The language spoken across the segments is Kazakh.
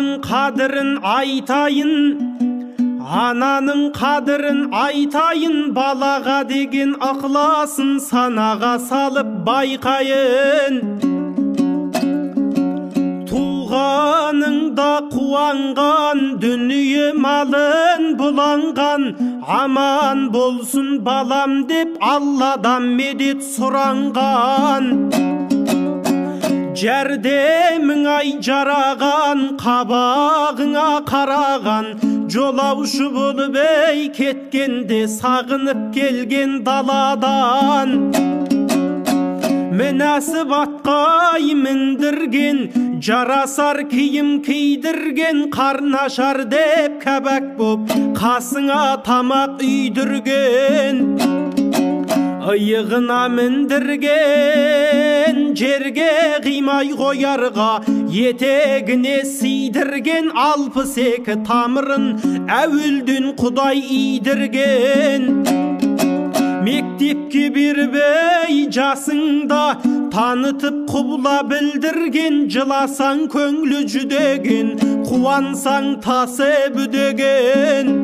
Ананың қадірін айтайын, ананың қадірін айтайын, балаға деген ықыласын санаға салып байқайын. Туғаныңда қуанған, дүние малын бұланған, аман болсын балам деп Алладан медет сұранған. Жәрдемің ай жараған, қабағыңа қараған, жолаушы болып ей кеткенде сағынып келген даладан. Мінәсіп атқа міндірген, жарасар киім кийдірген, қарнашар деп кәбәк боп қасыңа тамақ үйдірген. Иығына міндірген, жерге қимай қоярға, етегіне сидірген, 62 тамырын әуелден Құдай идірген. Мектепке бербей жасыңда танытып құбыла білдірген, жыласаң көңлі жүдеген, қуансаң тасы бүдеген.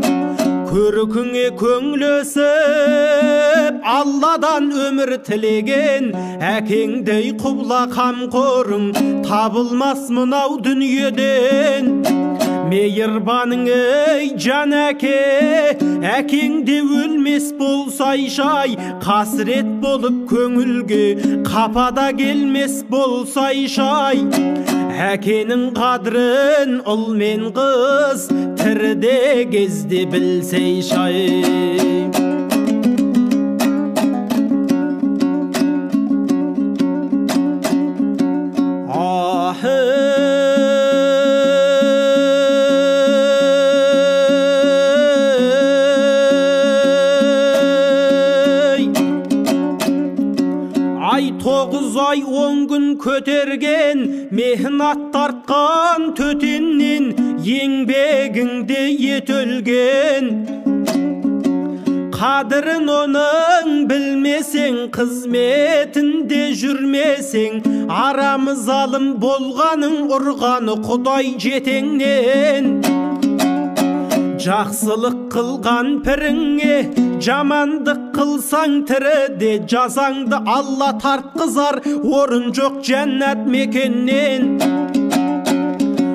Көркіңе көңлесіп Алладан өмір тілеген, әкеңдей құбыла қамқорың табылмас мынау дүниеден. Мейірбаның ей жан әке, әкеңде өлмес болсай шай, қасірет болып көңілге қапада келмес болсай шай. Әкенің қадірін ұл мен қыз тіріде кезде білсей шай. Ай 9 ай 10 күн көтерген, мехнат тартқан төтеннен, еңбегіңде етөлген. Қадірін оның білмесең, қызметінде жүрмесең, арамыз алым болғаның ұрғаны Құдай жетеңнен. Жақсылық қылған піріңе, жамандық қылсаң тіріде, жазаңды Алла тартқызар, орын жоқ жәннат мекеннен.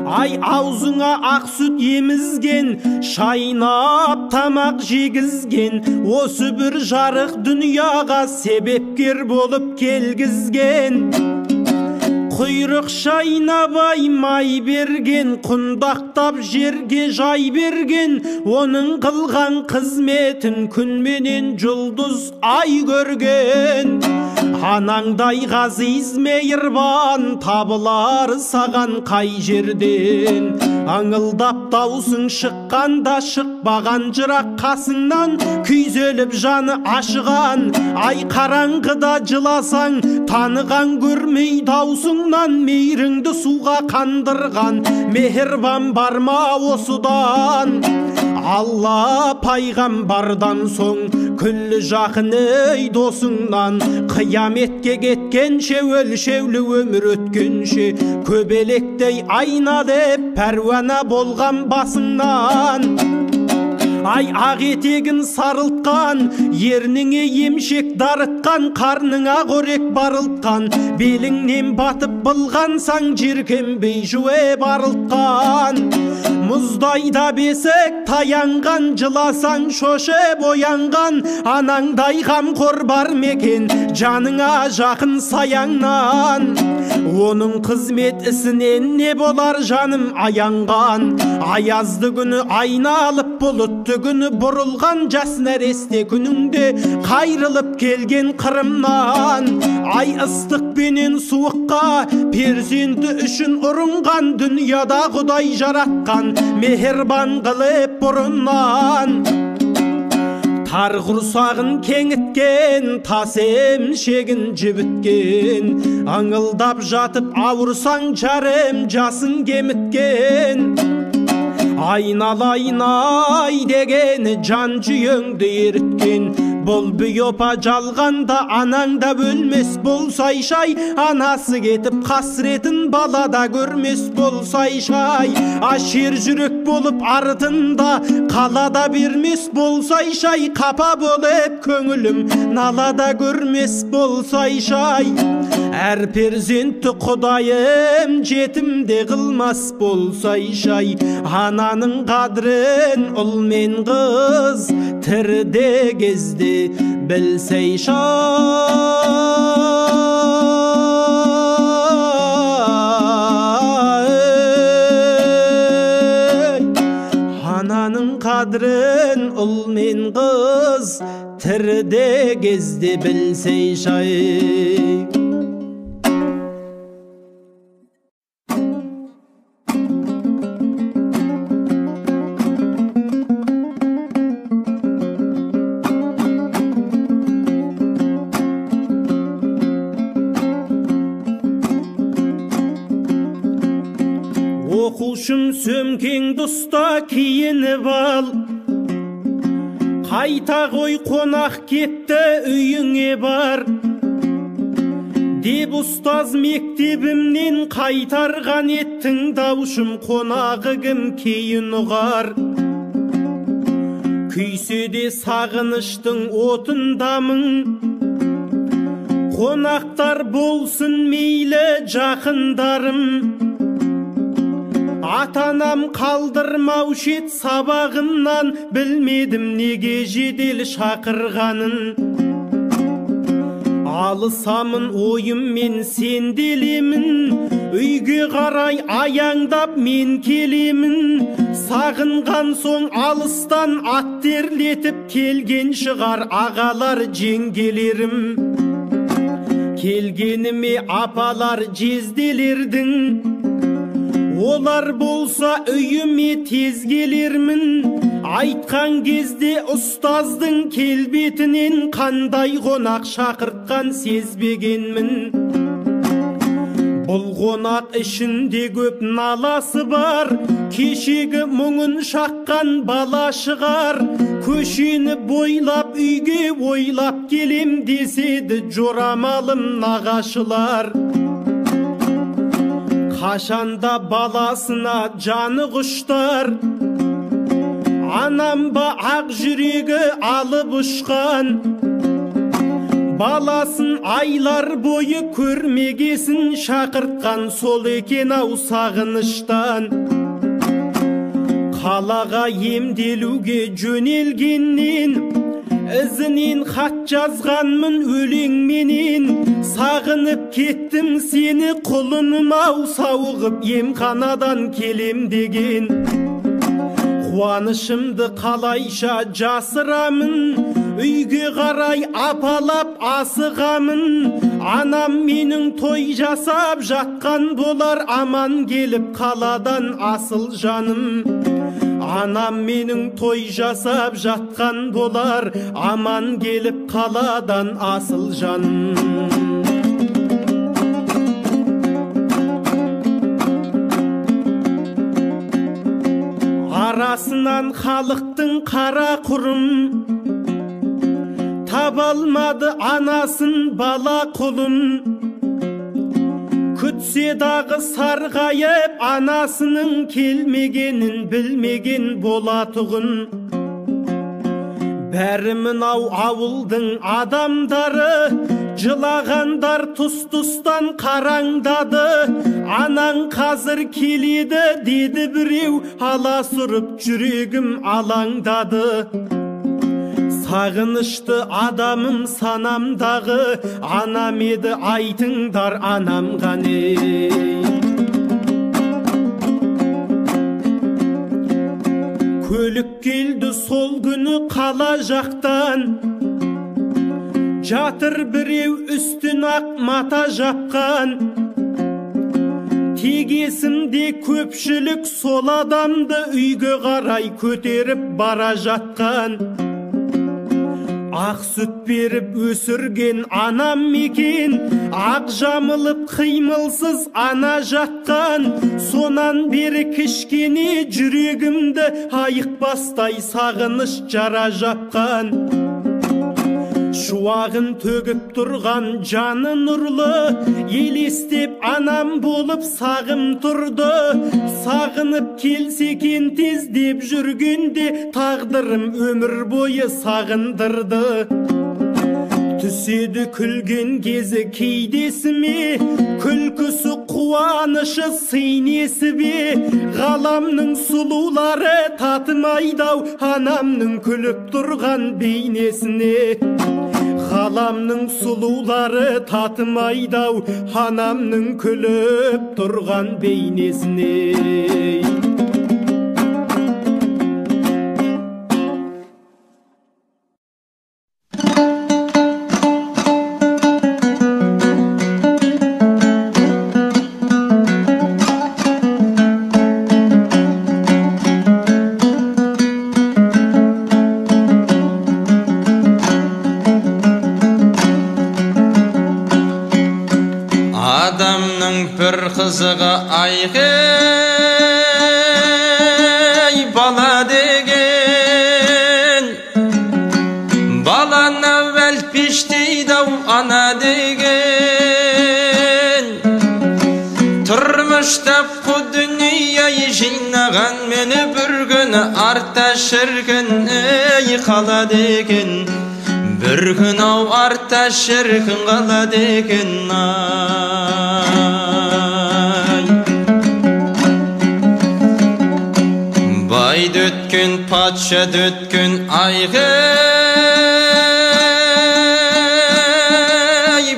Ай аузыңа ақ сүт емізген, шайнап тамақ жегізген, осы бір жарық дүнияға себепкер болып келгізген. Құйрық шайнабай май берген, құндақтап жерге жай берген, оның қылған қызметін күнменен жұлдыз ай көрген. Анаңдай ғазиз мейірбан табылар саған қай жерден. Аңылдап даусың шыққанда шықпаған жырақ қасыңнан, күйзеліп жаны ашыған. Ай қараңғыда жыласаң, таныған көрмей даусыңнан, мейіріңді суға қандырған мейірбан бар ма осыдан? Алла пайғамбардан соң күллі жақын ей досыңнан, қияметке кеткенше өлшеулі өмір өткенше, көбелектей айна деп пәруана болған басыңнан. Ай ақ етегін сарылтқан, ерніңе емшек дарытқан, қарныңа қорек барылтқан, беліңнен батып былғансаң, жеркенбей жуе барылтқан. Мұздайда бесік таянған, жыласаң шоше боянған, анаңдай қамқор бар мекен, жаныңа жақын саяңнан. Оның қызмет ісінен не болар жаным аянған, аязды күні айналып бұлытты күні бұрылған, жас нәресте күніңде қайрылып келген қырымнан. Ай ыстық пенен суыққа перзенті үшін ұрынған, дүнияда Құдай жаратқан мейірбан қылып бұрыннан. Тар құрсағын кеңіткен, тас емшегін жібіткен, аңылдап жатып ауырсаң жарым жасың кеміткен. Айналайын ай деген жан жүйеңді еріткен, Бұл бүйопа жалғанда анаңда өлмес болсай шай, анасы кетіп қасіретін балада көрмес болсай шай. Ашер жүрек болып артында қалада бермес болсай шай, қапа болып көңілім налада көрмес болсай шай. Әр перзентті құдайым жетімде қылмас болсай шай, ананың қадірін ұл мен қыз тіріде кезде білсей шай. Ананың қадірін ұл мен қыз тіріде кезде білсей шай. Оқушым сөмкең ұста киініп ал, қайта ғой қонақ кетті үйіңе бар, деп ұстаз мектебімнен қайтарған еттің даушым, қонағы кім кейін ұғар. Күйсе де сағыныштың отындамын, қонақтар болсын мейлі жақындарым. Атанам қалдырмаушы ет сабағымнан, білмедім неге жедел шақырғанын. Алысамын ойыммен сенделемін, үйге қарай аяңдап мен келемін. Сағынған соң алыстан ат терлетіп келген шығар ағалар жеңгелерім. Келгеніме апалар жезделердің, олар болса үйіме тез келермін. Айтқан кезде ұстаздың келбетінен қандай қонақ шақыртқан сезбегенмін. Бұл қонақ ішінде көп наласы бар, кешегі мұңын шаққан бала шығар. Көшені бойлап үйге ойлап келем деседі жорамалым нағашылар. Қашанда баласына жаны құштар, анам ба ақ жүрегі алып ұшқан. Баласын айлар бойы көрмегесін шақыртқан, сол екен ау сағыныштан. Қалаға емделуге жөнелгеннен, ізінен хат жазғанмын өлеңменен. Сағынып кеттім сені құлыным ау, сауығып емханадан келем деген. Қуанышымды қалайша жасырамын, үйге қарай апалап асығамын. Анам менің той жасап жатқан болар, аман келіп қаладан асыл жаным. Анам менің той жасап жатқан болар, аман келіп қаладан асыл жаным. Арасынан халықтың қара құрым, табалмады анасын бала құлын. Күтсе дағы сарғайып, анасының келмегенін білмеген болатұғын. Бәрі мынау ауылдың адамдары, жылағандар тұс-тұстан қараңдады. Анаң қазір келеді деді біреу, аласұрып жүрегім алаңдады. Сағынышты адамым санамдағы, анам еді айтыңдар анам ғане. Көлік келді сол күні қала жақтан, жатыр біреу үстін ақ мата жапқан. Тегесімде көпшілік сол адамды үйге қарай көтеріп бара жатқан. Ақ сүт беріп өсірген анам екен, ақ жамылып қимылсыз ана жатқан. Сонан бері кішкене жүрегімді айықпастай сағыныш жара жапқан. Шуағын төгіп тұрған жаны нұрлы, елестеп анам болып сағым тұрды. Сағынып келсекен тез деп жүргенде, тағдырым өмір бойы сағындырды. Түседі күлген кезі кейдесіме, күлкісі қуанышы сыйнесі бе. Ғаламның сұлулары татымайдау, анамның күліп тұрған бейнесіне. Ғаламның сұлулары татымайдау, анамның күліп тұрған бейнесіне. Қызығы айғай бала деген, баланы әуел пештейді-ау ана деген. Тұрмыштап қу дүние жинаған мені бір күні артта шіркін қала деген. Bir gün av arta şirkin qaladı ekin ay. Bay dötkün, patşa dötkün aygay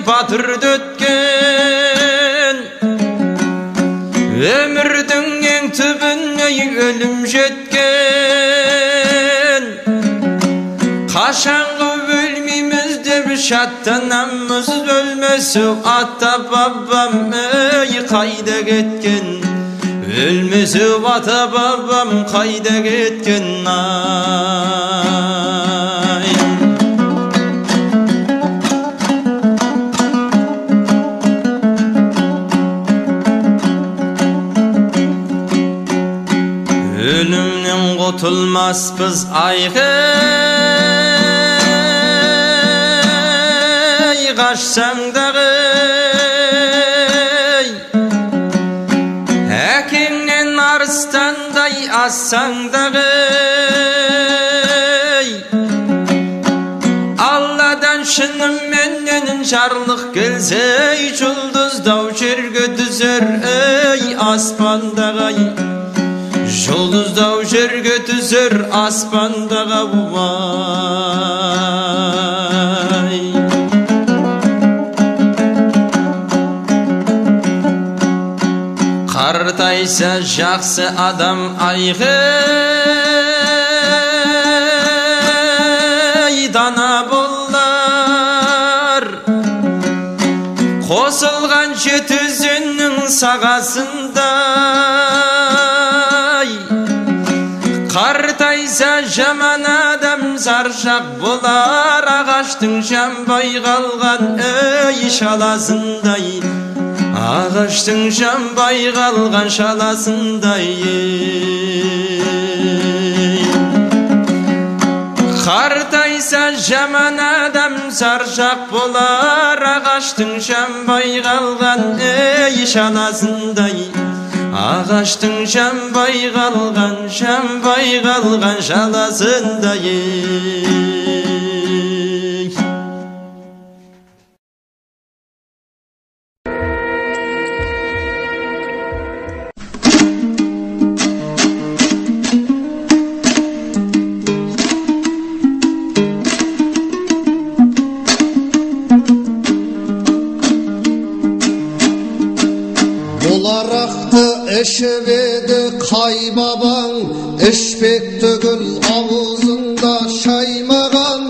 batır dötkün. Ömürdün en tübüne ölüm jetken. Kaşan şattanamız ölmesi ata babam kayda gitken. Ölmesi ata babam kayda gitken ay. Ölümden kurtulmaz biz Kaçsam dağı Ekin'in arıstanday assan dağı Allah'dan şınım menden jarlık gelse Жұлдыз dağ жерге düzer aspan dağı Жұлдыз dağ жерге düzer aspan dağı vay. Qardaysa жақсы адам ayğay dana bollar. Qosulğan жетізінің sağasınday. Qardaysa жаман адам заршақ болар. Ағаштың жанбай қалған шаласындай. Ağaçtың жанбай қалған шаласындай. Қартайса жаман адам заршақ болар. Ағаштың жанбай қалған шаласындай. Ağaçtың жанбай қалған шаласындай. İşip edi kaybaban, işpek tökül ağzında şaymağan.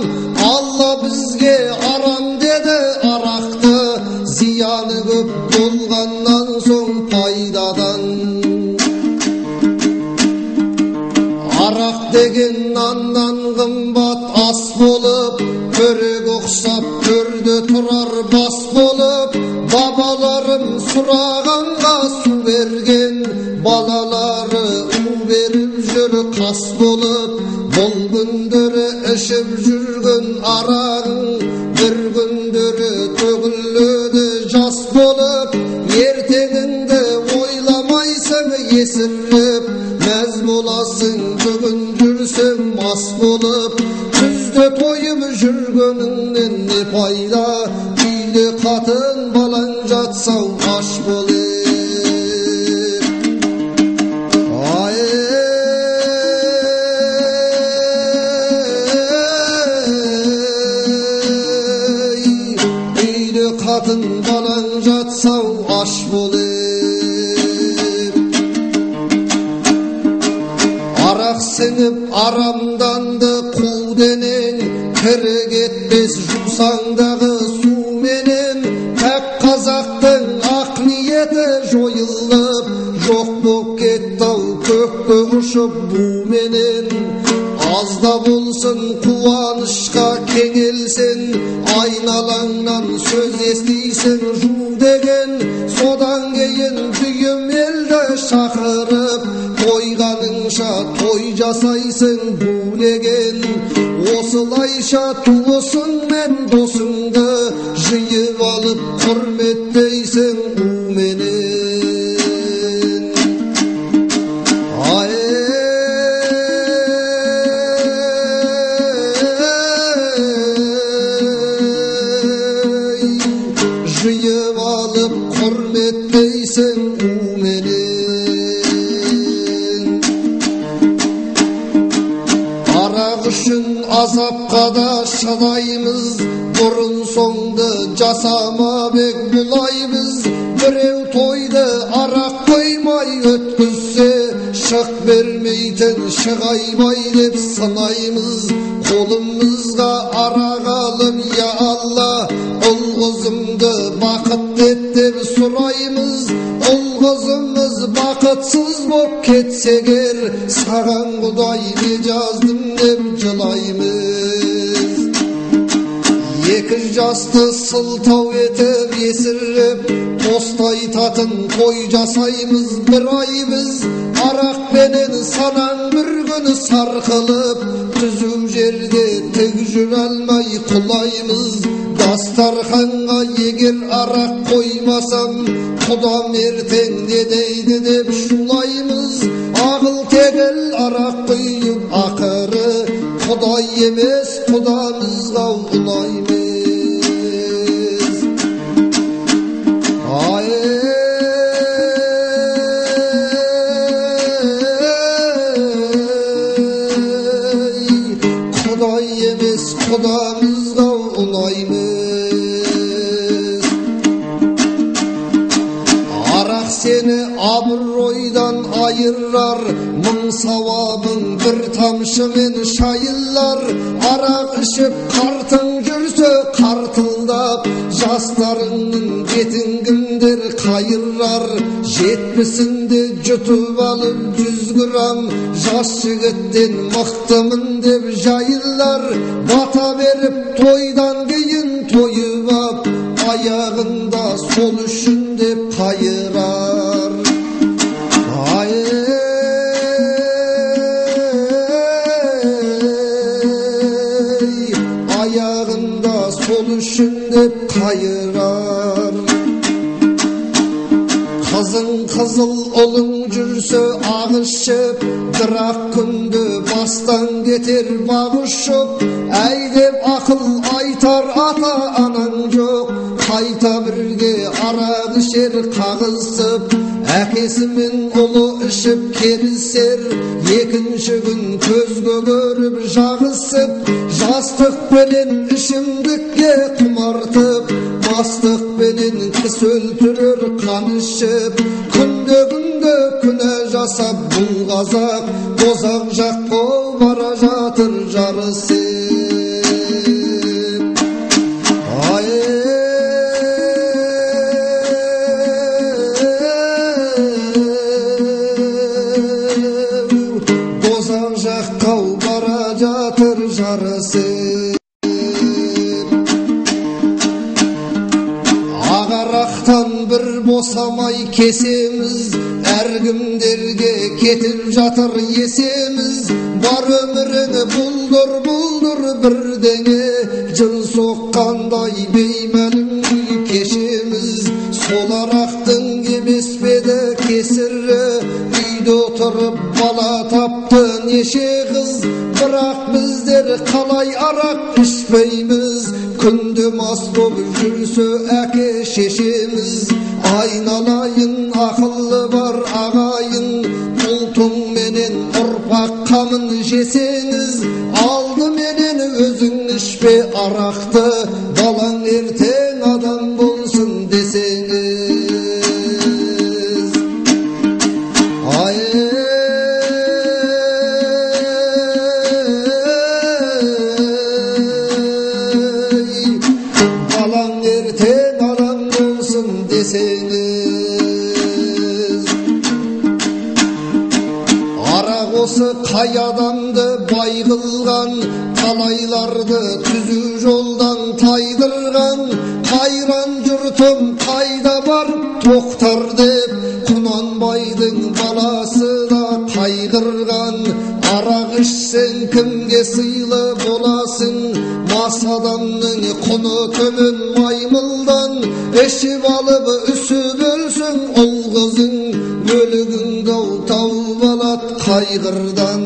Allah bizge aram dedi araktı, ziyanı köp bulgandan son paydadan. Arak degen nandan kımbat as bolup, börek oksap körde turar bas bolup. Babalarım surağanға su bergen, balaları u berip jür kas bolup. Bol gündörü işip jürgün arağın kesirip mez bolasın bugün жүрсем mас болып күзде тойып жүргеніңнен не пайда үйде қатын балаң жатсау аш болып үйде қатын балаң жатсау аш болып арақ сіңіп арамданды қу денең кірі кетпес жусаңдағы суменен пәк қазақтың ақ ниеті жойылып жоқ боп кетті-ау көкке ұшып буменен азда болсын қуанышқа кеңелсең айналаңнан сөз естисің жу деген содан кейін дүйім елді шақырып тойғаныңша той жасайсың булеген осылайша туысың мен досыңды жиып алып құрметтейсің уменен жиып алып құрметтейсің уменен арақ үшін азапқа да шыдаймыз бұрын соңды жасама бек бұлаймыз біреу тойды арақ қоймай өткізсе шық бермейтін шығайбай деп сынаймыз қолымызға арақ алып я алла ұл қызымды бақыт ет деп сұраймыз ұл қызымыз бақытсыз боп кетсе егер саған құдай не жаздым деп жылаймыз екі жасты сылтау етіп есіріп тостайтатын той жасаймыз бір ай біз арақпенен санаң бір күні сарқылып түзу жерде тік жүре алмай құлаймыз дастарханға егер арақ қоймасам құдам ертең не дейді деп шулаймыз ағыл тегіл арақ құйып ақыры құдай емес құдамызға ұнаймыз құдай емес құдамызға ұнаймыз арақ сені абыройдан айырар мың сауабың бір тамшымен шайылар арақ ішіп қартың жүрсе қартылдап жастарыңның бетін кімдер қайырар жетпісінде жұтып алып 100 грамм жас жігіттен мықтымын деп жайылар бата беріп тойдан кейін тойып ап аяғында сол үшін деп қайырар аяғында сол үшін деп қайырар қызың қызыл ұлың жүрсе ақ ішіп бірақ күнде бастан кетер бақ ұшып әй деп ақыл айтар ата анаң жоқ қайта бірге арақ ішер қағысып әкесі мен ұлы ішіп келісер екінші күн көзге көріп жағысып жастықпенен ішімдікке құмартып мастықпенен кісі өлтірер қан ішіп күнде күнә жасап бұл қазақ тозақ жаққа бара жатыр жарысып тозақ жаққа бара жатыр жарысып ағарақтан бір босамай кесеміз әркімдерге кетіп жатыр есеміз бар өміріңі бұлдыр бірдеңе жын соққандай беймәлім күй кешеміз сол арақтың емес пе еді кесірі bala taptı neşe kız, bırak bizler kalay arak içmeymiz. Kündü mast olup жүрсө äke şeşemiz. Aynalayın akıllı var ağayın, ultun menen orpak kamın jeseniz. Aldı menen özün içpe araktı, balan erten adam bolsun deseniz. Ay balan erten adam bolsun deseniz. Arak осы kay adamdı bay kılgan, kalaylardı tüzü joldan taydırgan. Kayran jurtum kayda bar toktar dep, Kunanbaydın balası da kaygırgan. Arak içsen kimge sıylı bolasın, mas adamның kunu tömün maymıldan. Eşip alıp üsüp ölsün ol kızın, ölügün tavып alat kaygırdan.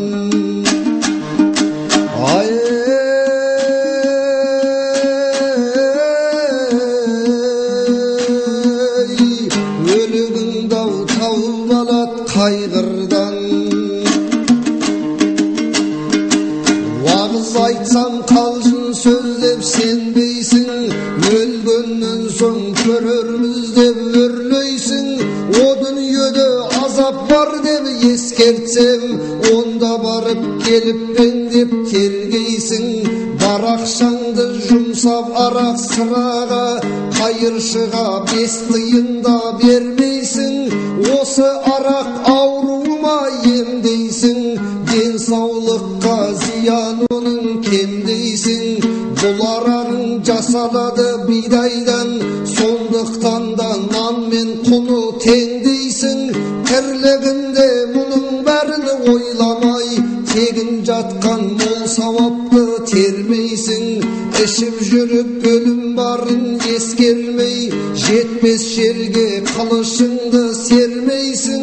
Ay ölügün tavып alat kaygırdan. Vağız aytsam kalsın sözlep senbeysin, ölgönden soň körörmüz dep örlöysün. O dünyöde azap var dep eskertsem, onda barıp gelipmen dep tergeysin. Barakşаңды jumsap arak sıraga, kayırşıga 5 tıyın da bermeysin. Осы arak auruma emdeysin, den sağlıkka ziyan onun kemdeysin. Bul arağın jasaladı bidaydan, sonduktan da nan men kunu tengdeysin. Terleginde bunun bärini oylamay, tegin jatkan mol savaplı termeysin. Eşip jürüp ölüm barın eskermey, jetpes şerge kılışыңды sermeysin.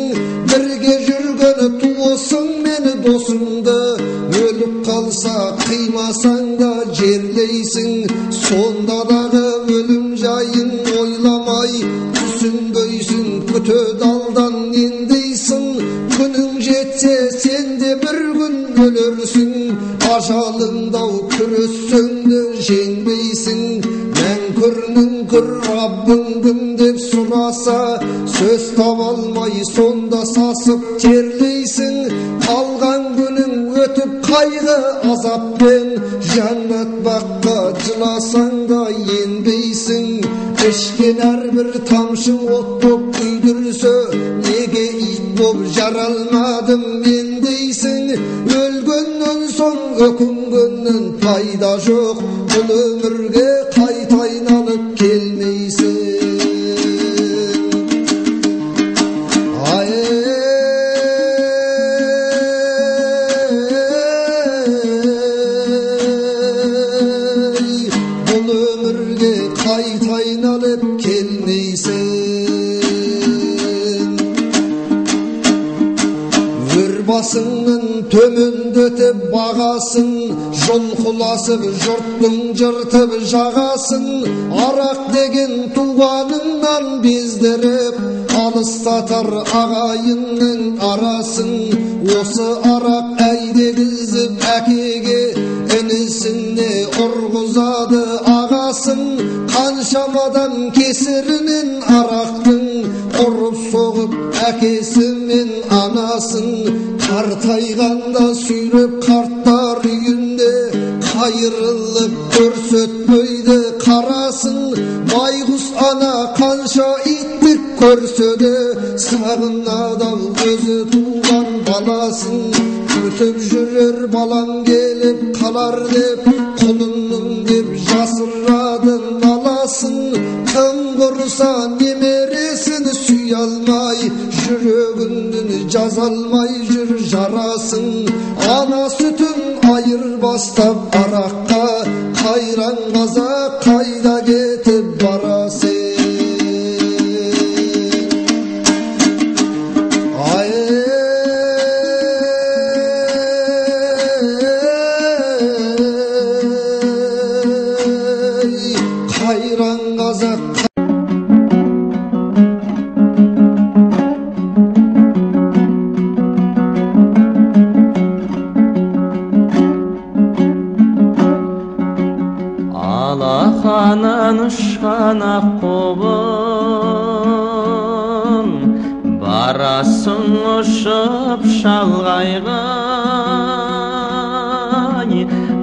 Birge jürgönü tuğusun meni dosumды, ölüp kalsa kıymasan da jerleysin. Sonda dağı ölüm jayın oylamay, түсünböysün kütö daldan nendeysin. Günün jetse sen de bir gün ölürsün, ajalındav küreссöňdü jenbeysin. Münkür Rabbim kim dep surasa, söz tabalmay sonda sasıp terleysin. Kalgan günün ötüp kaygı azapten, jannat bakka jılasan da yenbeysin. Eşken her bir tamşın ot bop küydürsö, nege it bop jaralmadım men deysin. Ölgönden soň öküngönden fayda jok, bul ömürge kaytayın alıp gelmeysin. Ay bul ömürge kaytayın alıp gelmeysin. Basının tömündötüp bağasın, jol kulasıp jurttun jırtıp jağasın. Arak degen tuğanından bizler hep alıstatar ağayının arasın. Осы arak әйдегізіп әкеге, enisine urguzadı ağasın. Kanşamadan kesirinin araktın, urup soğup әкесімен anasın. Kartayganda süyrep kartlar үйünde, kayırılıp көрсөtmöйdi karasın. Baygus ana kanşa ittik körsöde, sağınadal gözü tuğan balasın. Ötüp jürür balan gelip kalar dep, kulunun dep jasırradın alasın. Kim kursa nemeresini süy almay, jürögündün jazalmay jür jarasın. Ana sütün ayırbastap arakka, kayran gaza kayda getip barasın. Ay қанан ұшқан аққуым, барасың ұшып шалғайға,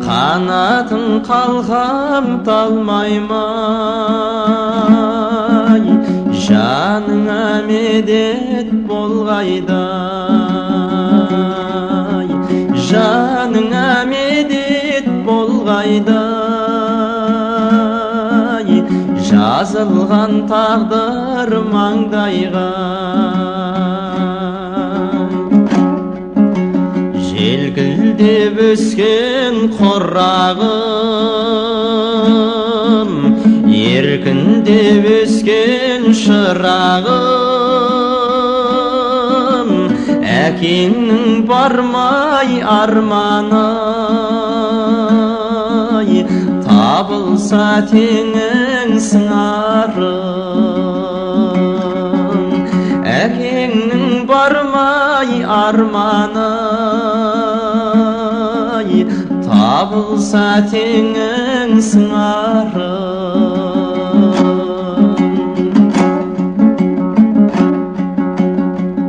қанатын қалқам талмаймай, жаныңа медет болғайдай, жаныңа медет болғайдай, жазылған тағдыр маңдайға. Желкілдеп өскен құрағым, еркіндеп өскен шырағым, әкеңнің бармай арманы, табылса теңің сыңарым, әкеңнің бармай арманы, табылса теңің сыңарым.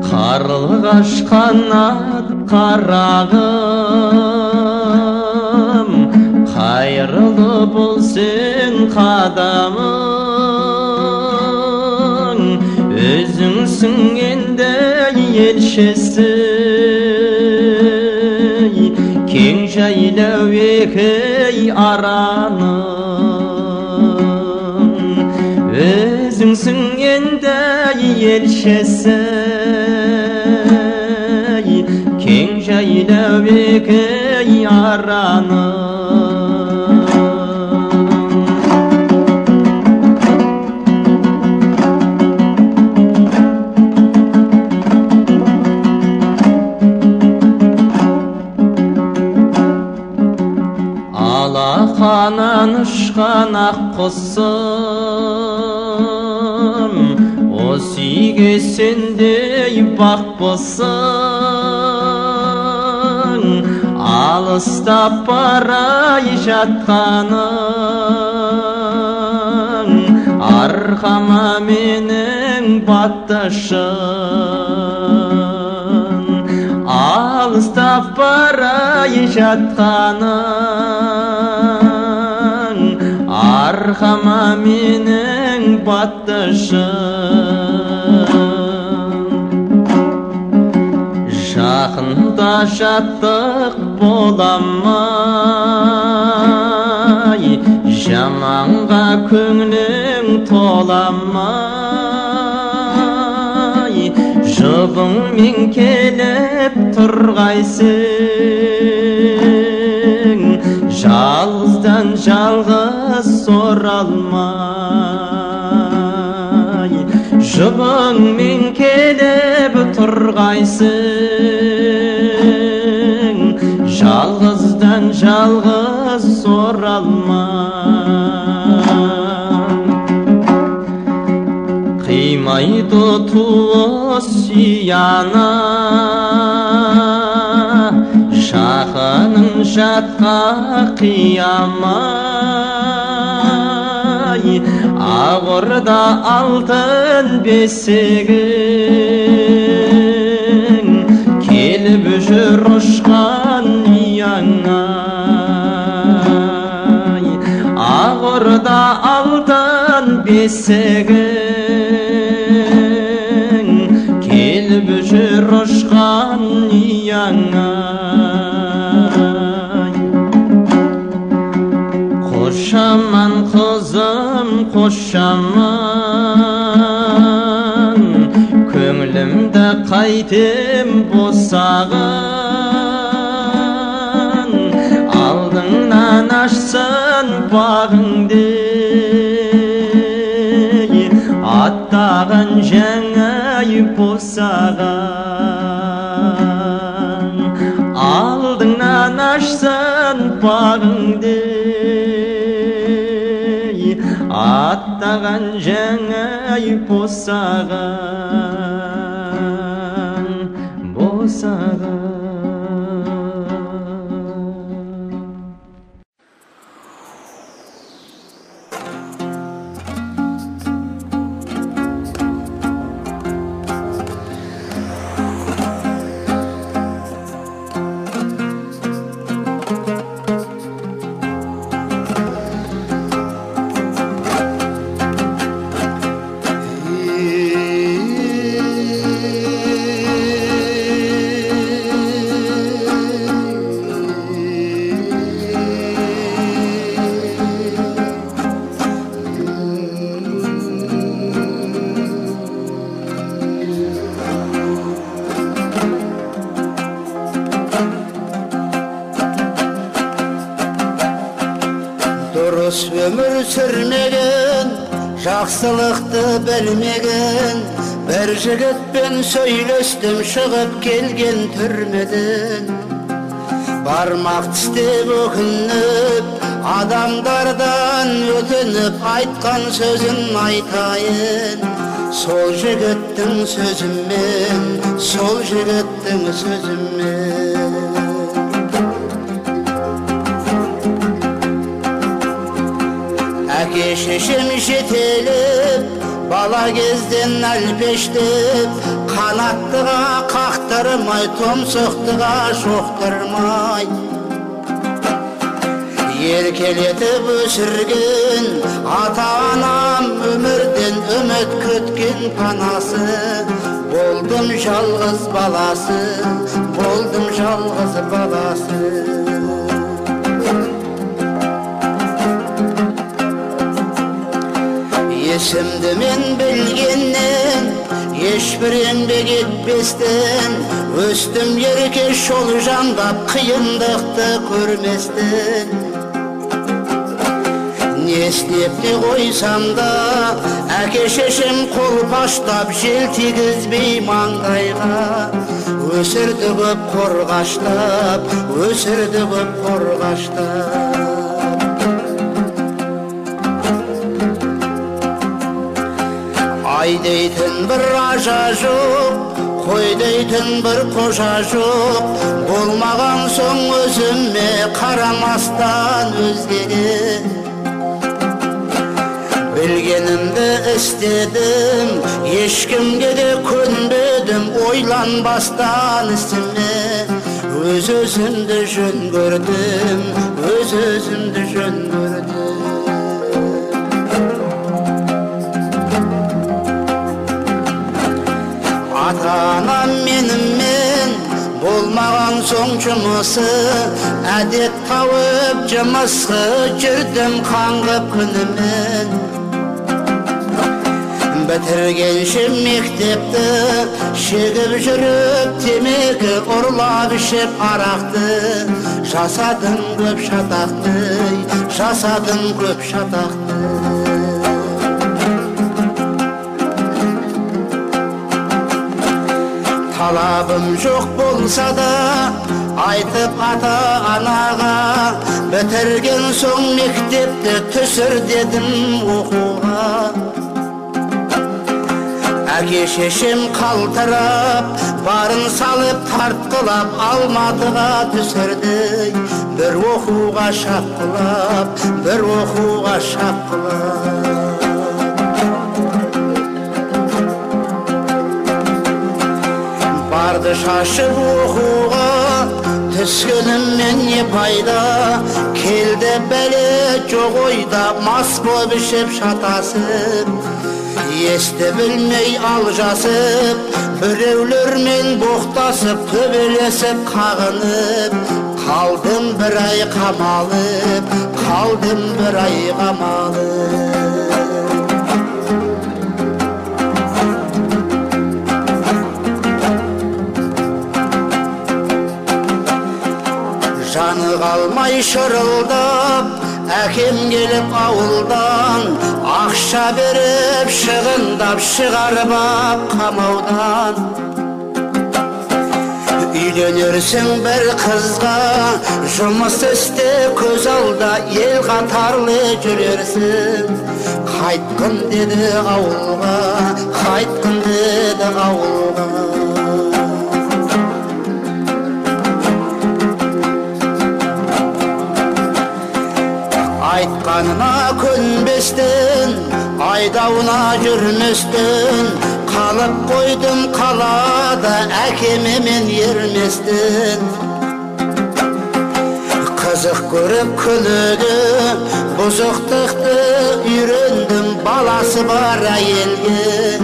Қарлығаш қанат қарағым, қайырлы болсын қадамың, өзіңсің енді елшісі, кең жайлау екі араның, өзіңсің енді елшісі, кең жайлау екі араның. Алақанан ұшқан ақ құсым, осы үйге сендей бақ болсын, алыстап барай жатқаның, арқама менің батташын, алыстап барай жатқаның, арқама менің батташын. Жақында жаттық боламай, жаманға көңілің толамай, жұбыңмен келіп тұрғайсың, жалғыздан жалғыз оралмай, жұбыңмен келіп тұрғайсың, жалғыздан жалғыз оралмай. Қимайды туыс ұяна, жақының жатқа қиямай, ағырда алтын бесігің, келіп жүр ұшқан ұяңа. Ағырда алтын бесігің, келіп жүр ұшқан ұяңа. Қошаман қызым, қошаман, көңілімді қайтем босағын, алдыңнан ашсын бағыңды, аттаған жаңа босаған, алдыңнан ашсын бағыңды, аттаған жаңа босаған, босаған. Dürüs ömür sürmegen, жақсылықты білмеген, бір жігітпен сөйлестім шығып келген түрмеден. Бармақ тістеп өкініп, адамдардан өтініп, айтқан сөзін айтайын. Сол жігіттің сөзімен, сол жігіттің сөзімен. Әке шешем жетелеп, бала кезден әлпештеп, қанаттыға қақтырмай, тұмсықтыға шоқтырмай. Еркелетіп өсірген ата-анам өмірден үміт күткен панасы. Болдым жалғыз баласы, болдым жалғыз баласы. Есімді мен білгеннен, ешбір еңбек етпестен, өстім ерке жол жандап, қиындықты көрместен. Не істеп те қойсам да, әке шешем қолпаштап, жел тигізбей маңдайға. Өсірді көп қорғаштап, өсірді көп қорғаштап. Ай дейтін бір ажа жоқ, қой дейтін бір қожа жоқ. Болмаған соң өзіме қарамастан өзгеге. Білгенімді істедім, ешкімге де көнбедім, ойланбастан ісіме. Өз-өзімді жөн көрдім, өз-өзімді жөн көрдім. Ата-анам менімен болмаған соң жұмысы, әдет тауып жұмысқа жүрдім қаңғып күнімен. Бітіргенше мектепті шегіп жүріп, темекі ұрлап ішіп арақты. Жасадым көп шатақты, жасадым көп шатақты. Талабым жоқ болса да, айтып ата-анаға, бітірген соң мектепті түсір дедім оқуға. Әке шешем қалтырап, барын салып тартқылап, Алматыға түсірді. Бір оқуға шапқылап, бір оқуға шапқылап. Барды шашып оқуға, түскеніммен не пайда. Келді бәле жоқ ойда, мас боп ішіп шатасып. Есті білмей алжасып, біреулермен боқтасып, төбелесіп қағынып. Қалдым бір ай қамалып, қалдым бір ай қамалып. Жаны қалмай шырылдап, әкем келіп ауылдан, ақша беріп шығындап, шығарып ап қамаудан. Үйленерсің бір қызға, жұмыс істе көз алда, ел қатарлы жүрерсің. Қайтқын деді ауылға, қайтқын деді ауылға. Айтқанына көнбестен, айдауына жүрместен, қалып қойдым қалада, әкеме мен ерместен. Қызық көріп күлігі, бұзықтықты үйрендім, баласы бар әйелге.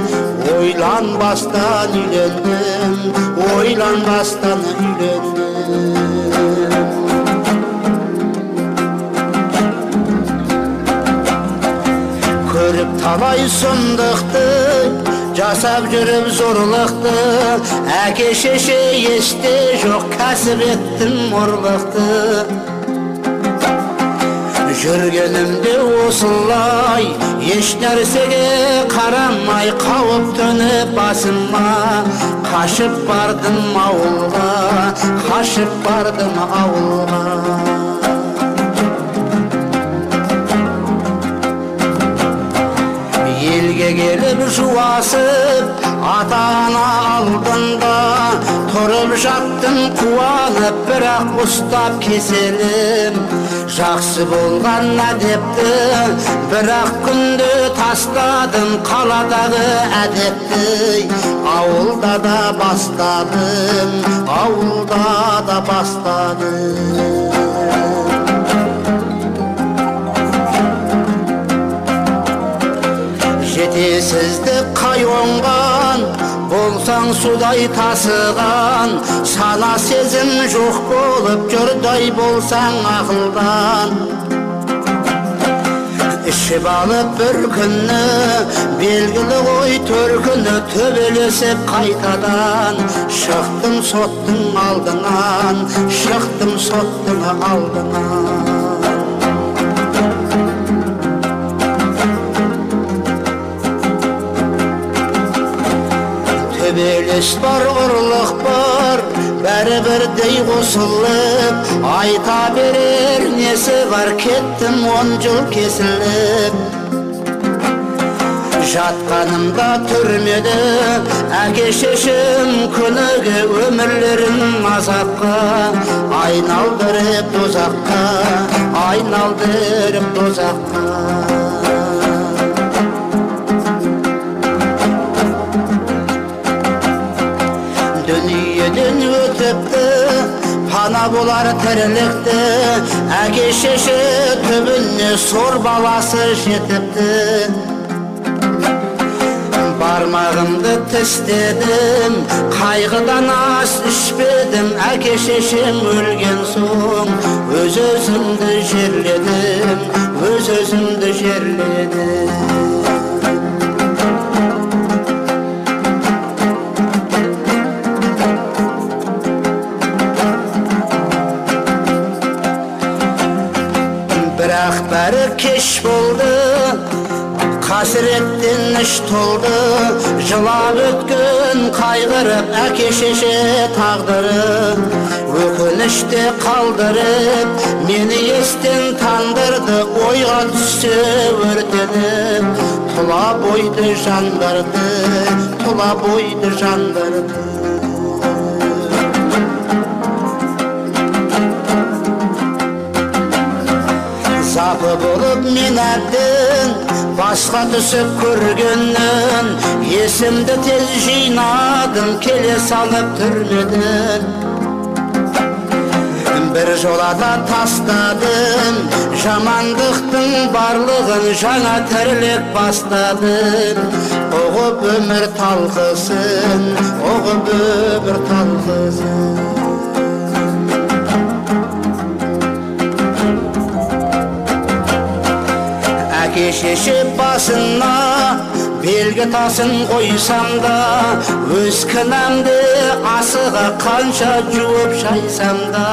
Ойланбастан үйлендім, ойланбастан үйлендім. Көріп талай сұмдықты, жасап жүріп зорлықты. Әке шеше есте жоқ, кәсіп еттім ұрлықты. Жүргенімде осылай еш нәрсеге қарамай қауіп төніп басыма қашып бардым ауылға, қашып бардым ауылға. Елге келіп жуасып ата-ана алдында тұрып жаттым қуанып, бірақ ұстап кеселім жақсы болған әдепті, бірақ күнде тастадым қаладағы әдепті. Ауылда да бастадым, ауылда да бастадым. Жетесіздік қай оңған, болсаң судай тасыған, сана сезім жоқ болып жүрдай болсаң ақылдан. Ішіп алып бір күні, белгілі ғой төркіні, төбелесіп қайтадан шықтым соттың алдынан, шықтым соттың алдынан. Төбелес бар, ұрлық бар, бәрі бірдей қосылып, айта берер несі бар, кеттім 10 жыл кесіліп. Жатқанымда түрмеде әке-шешем күніге өмірлерін азапқа айналдырып дозаққа, айналдырып дозаққа. Дүниеден өтіпті, пана болар тірілікті, әке-шеше түбіне сор баласы жетіпті. Бармағымды тістедім, қайғыдан ас ішпедім, әке-шешем өлген соң өз-өзімді жерледім, өз-өзімді жерледім. Бірақ бәрі кеш болды, қасіреттен іш толды, жылап өткен қайғырып әке-шеше тағдыры, өкініште қалдырып мені естен тандырды, ойға түссе өртеніп тұла бойды жандарды, тұла бойды жандарды. Запы болып мен әбден басқа түсіп көргеннен, есімді тез жинадым келе салып түрмеден. Бір жолата тастадым жамандықтың барлығын, жаңа тірлік бастадым. Оғып өмір талқысын, оғып өмір талқысын. Әке-шеше басына белгі тасын қойсам да, өз кінәмді асыға қанша жуып шайсам да.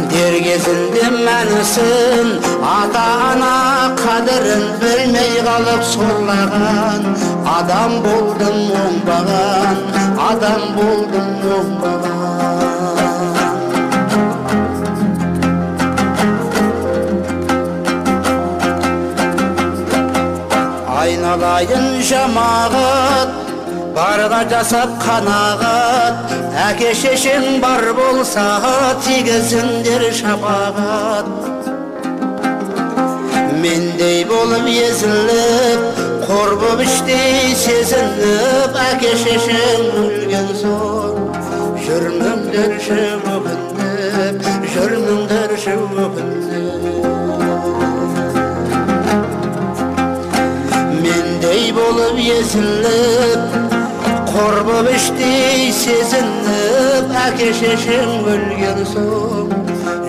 Дер кезінде мәнісін, ата-ана қадірін білмей қалып сорлаған, адам болдым оңбаған, адам болдым оңбаған. Айналайын жамағат, барға жасап қанағат, әке-шешең бар болса тигізіңдер шапағат. Мендей болып езіліп, қор боп іштей сезініп, әке-шешең өлген соң жүрміңдерші өкіндіп, жүрміңдерші өкіндіп. Мендей болып езіліп, қор боп іштей сезініп, әке-шешең өлген соң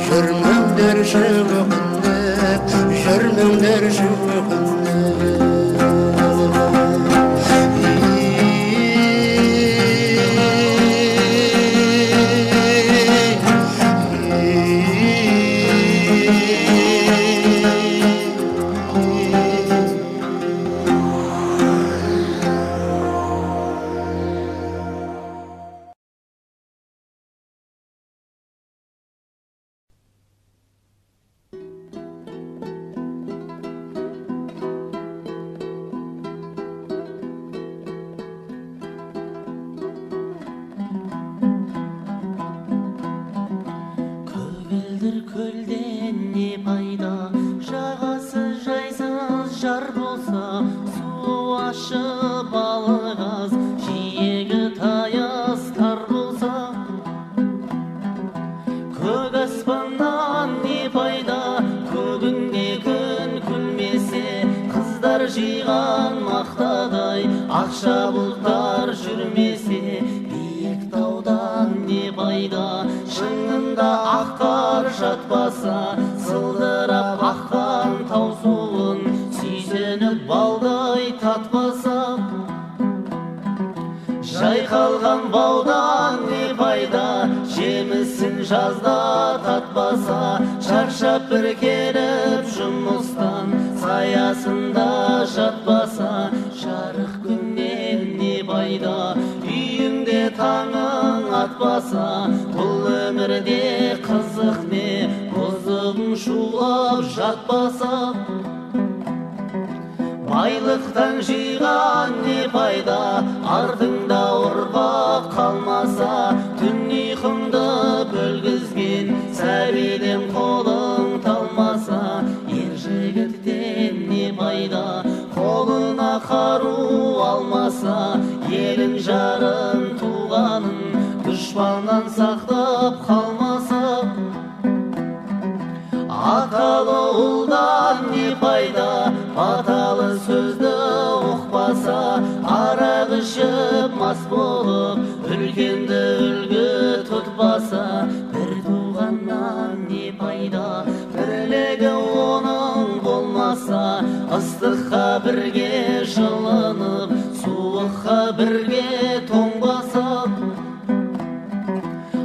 жүрміңдерші өкіндіп, жүрміңдерші өкіндіп. ақша бұлттар жүрмесе, биік таудан не пайда? Шыңында ақтар жатпаса, сылдырап аққан тау суын сүйсініп балдай татпаса, жайқалған баудан не пайда? Жемісін жазда татпаса, шаршап бір келіп жұмыстан саясында жатпаса, жарық күннен не пайда? Үйіңде таңың атпаса, бұл өмірде қызық не? Бұзығың шулап жатпаса, байлықтан жиған не пайда? Артыңда ұрпақ қалмаса, түн ұйқыңды бөлгізген сәбиден қолың талмаса, ер жігіттен не пайда? Қолына қару алмаса, елін жарын туғанын дұшпаннан сақтап қалмаса, аталы ұлдан не пайда? Баталы сөзді ұқпаса, арақ ішіп мас болып, үлкенді үлгі тұтпаса, бір туғаннан не пайда? Бірлігі оның болмаса, ыстыққа бірге жылынып, суыққа бірге тоңбаса,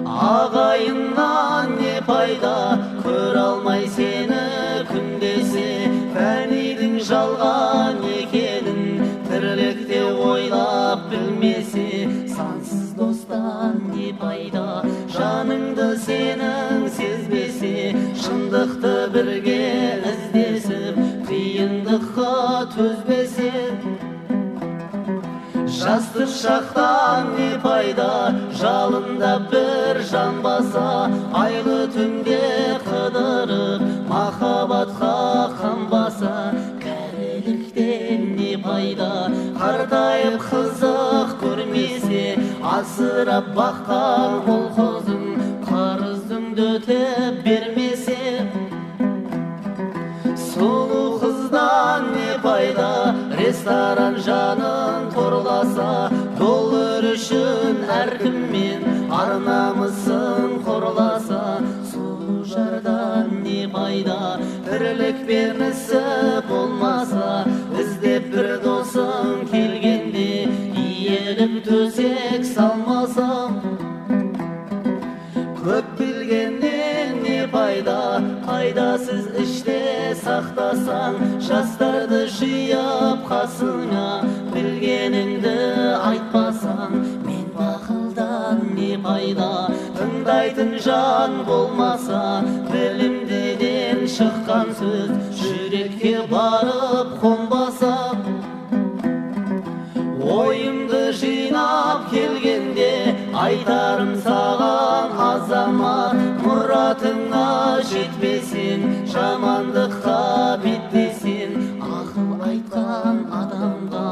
ағайыннан не пайда? Көр алмай сені күндесе, фәнидің жалған екенін тірлікте ойлап білмесе, сансыз достан не пайда? Жаныңды сенің сезбесе, шындықты бірге іздесіп, қиындыққа төзбесе, жастық шақтан не пайда? Жалында бір жанбаса, айлы түнде қыдырып, махаббатқа қанбаса, кәріліктен не пайда? Қартайып қызық көрмесе, асырап баққан ұл қызын қарызыңды өтеп бермесе, сұлу қыздан не пайда? Ресторан жанын торласа, доллар үшін әркіммен ар-намысын қорласа, сұлу жардан не пайда? Тірлік бермісі болмаса, іздеп бір досың келгенде, иеліп төсек салмаса, көп білгеннен не пайда? Пайдасыз іште сақтасаң, жастарды жиып қасыңа, білгеніңді айтпасаң, мен бақылдан не пайда? Тыңдайтын жан болмаса, білімдіден шыққан сөз жүрекке барып қонбаса, ойымды жинап келгенде, айтарым саған азамат, мұратыңа жетпесін, жамандыққа беттесін. Ақыл айтқан адамға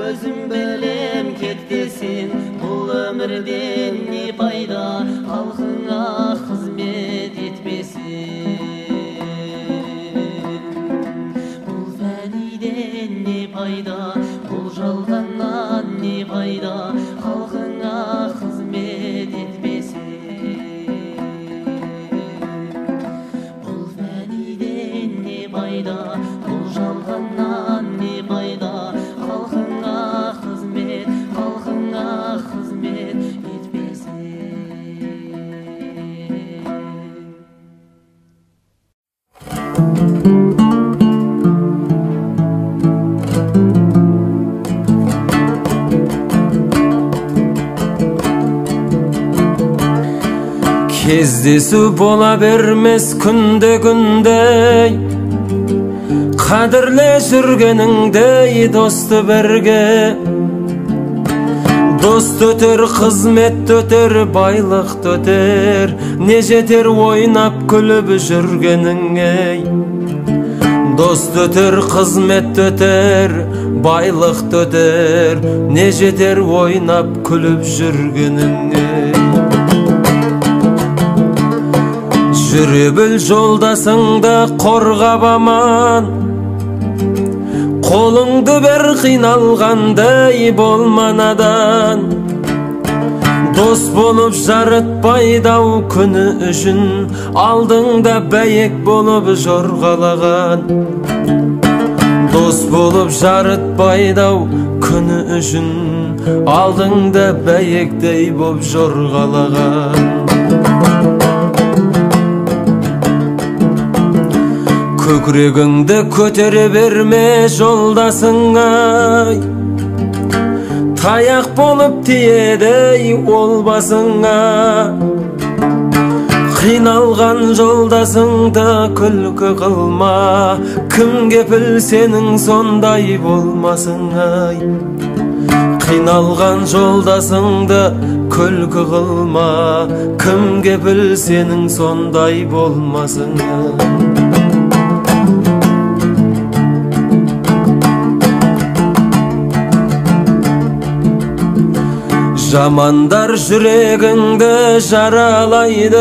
өзім білем кеттесін, бұл өмірден не пайда? Халқыңа қызмет етпесін, бұл фәниден не пайда? Бұл жалғаннан не пайда? Халқыңа қызмет етпесін, бұл фәниден не пайда? Бұл жалғаннан не пайда? Халқыңа қызмет етпесін. Кездесу бола бермес күнде-күндей, қадірле жүргеніңдей досты бірге. Дост өтер, қызмет өтер, байлық өтер, не жетер ойнап күліп жүргеніңе. Дост өтер, қызмет өтер, байлық өтер, не жетер ойнап күліп жүргеніңе. Жүре біл жолдасыңды қорғап аман, Қолыңды бер қиналғандай болманадан, дос болып жарытпайдау күні үшін, алдыңда бәйек болып жорғалаған. Дос болып жарытпайдау күні үшін, алдыңда бәйектей боп жорғалаған. Көкірегіңді көтере берме жолдасыңай, таяқ болып тиеді ол басыңа. Қиналған жолдасыңды күлкі қылма, кім кепіл сенің сондай болмасыңай. Қиналған жолдасыңды күлкі қылма, кім кепіл сенің сондай болмасыңай. Жамандар жүрегіңді жаралайды,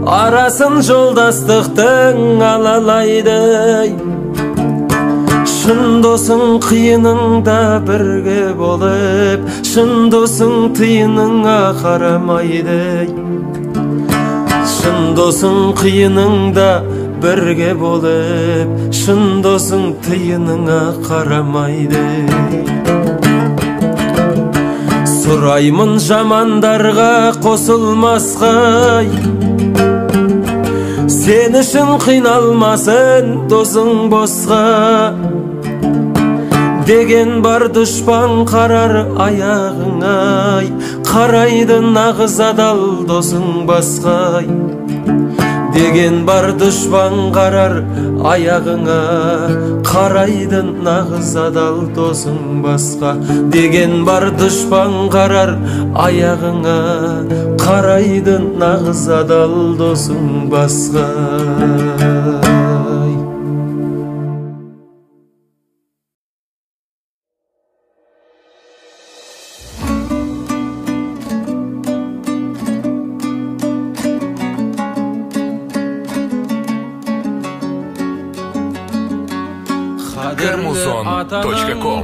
арасын жолдастықтың алалайды. Шын досың қиыныңда бірге болып, шын досың тиыныңа қарамайды. Шын досың қиыныңда бірге болып, шын досың тиыныңа қарамайды. Сұраймын жамандарға қосылмасқай, сен үшін қиналмасын досың босқа. Деген бар дұшпан қарар аяғыңай, қарайды нағыз адал досың басқай. Деген бар дұшпан қарар аяғыңа, қарайды нағыз адал досың басқа. Деген бар дұшпан қарар аяғыңа, қарайды нағыз адал досың басқа. Termuzon.com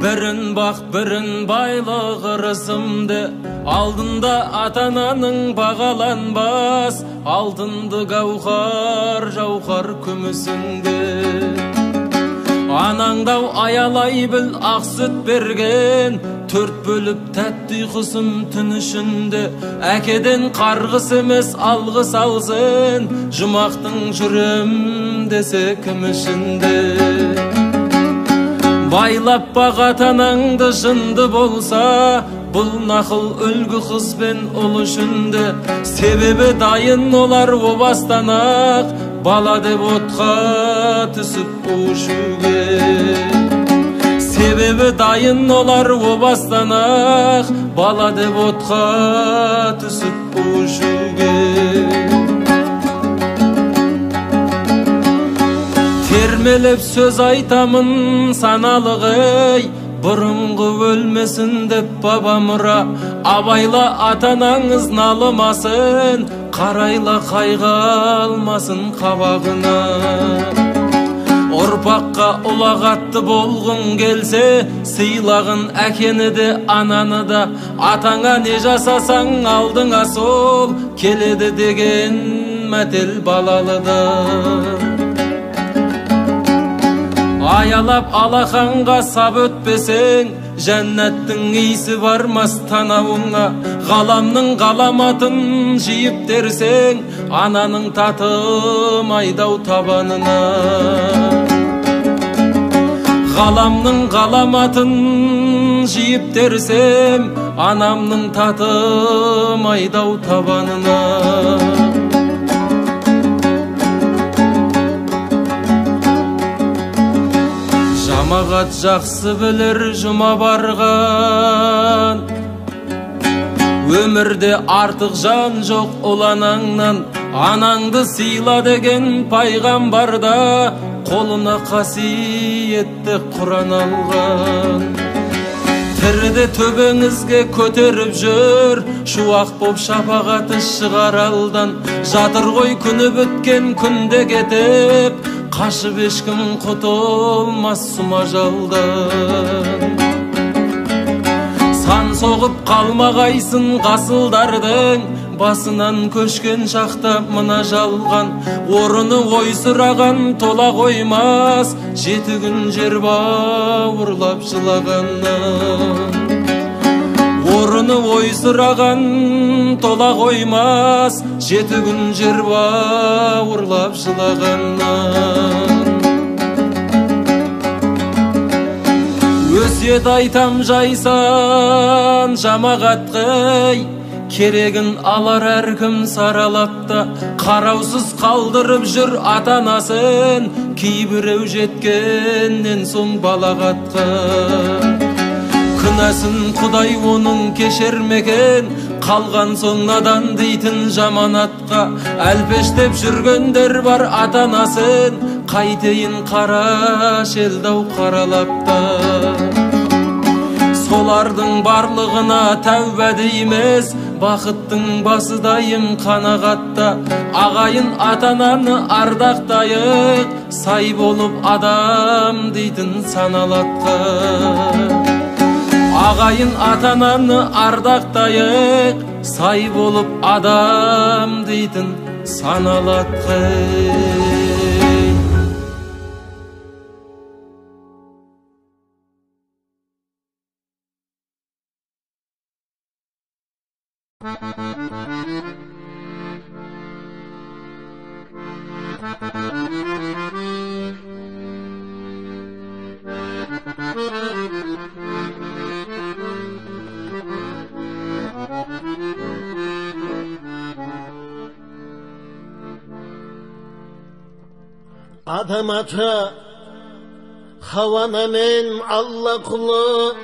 Бірін бақ, бірін байлық ырысымды, алдында атананың бағаланбас, алтынды гауһар, жауһар күмісіңді. Анаңдау аялай біл ақ сүт берген, төрт бөліп тәтті ұйқысым түн ішінде. Әкеден қарғыс емес алғыс алсын, жұмақтың жүрем десе кім ішінде. Байлап бақ атанаңды жынды болса, бұл нақыл үлгі қыз бен ұл үшінде. Себебі дайын олар о бастан ақ, бала деп отқа түсіп ұшуге. Себебі дайын олар о бастан ақ, бала деп отқа түсіп ұшуге. Термелеп сөз айтамын саналығы, бұрынғы өлмесін деп баба мұра. Абайла атанаңыз налымасын, қарайла қайға алмасын қабағына. Ұрпаққа ұлағатты болғың келсе, сыйлағын әкені де ананы да. Атаңа не жасасаң алдыңа сол, келеді деген мәтел балалыда. Аялап алақанға сап өтпесең, жәннәттің иісі бармас танауыңа. Ғаламның ғаламатын жиып терсең, ананың татым айдау табанына. Ғаламның ғаламатын жиып терсем, анамның татым айдау табанына. Жамағат жақсы білір жұма барған, өмірде артық жан жоқ ұл анаңнан. Анаңды сыйла деген Жерде төбеңізге көтеріп жүр шуақ боп шапағаты шығар алдан. Жатыр ғой күні біткен күнде кетіп, қашып ешкім құтылмас сұма жалдан. Сан соғып қалмағайсын ғасылдардың, басынан көшкен шақта мына жалған. Орыны ойсыраған тола қоймас, 7 күн жер бауырлап жылағаннан. Орыны ойсыраған тола қоймас, 7 күн жер бауырлап жылағаннан. Өсиет айтам жайсан жамағатқай, керегін алар әркім саралапта. Қараусыз қалдырып жүр ата-анасын, кейбіреу жеткеннен соң балағатқа. Күнәсін Құдай оның кешермеген, қалған соң надан дейтін жаманатқа. Әлпештеп жүргендер бар ата-анасын, қайтейін қара шелдау қаралапта. Солардың барлығына тәубә дейміз, бақыттың басы дайым қанағатта. Ағайын ата-ананы ардақтайық, сай болып адам дейтін саналатқа. Ағайын ата-ананы ардақтайық, сай болып адам дейтін саналатқа. Adam ata Havana men Allah kulu,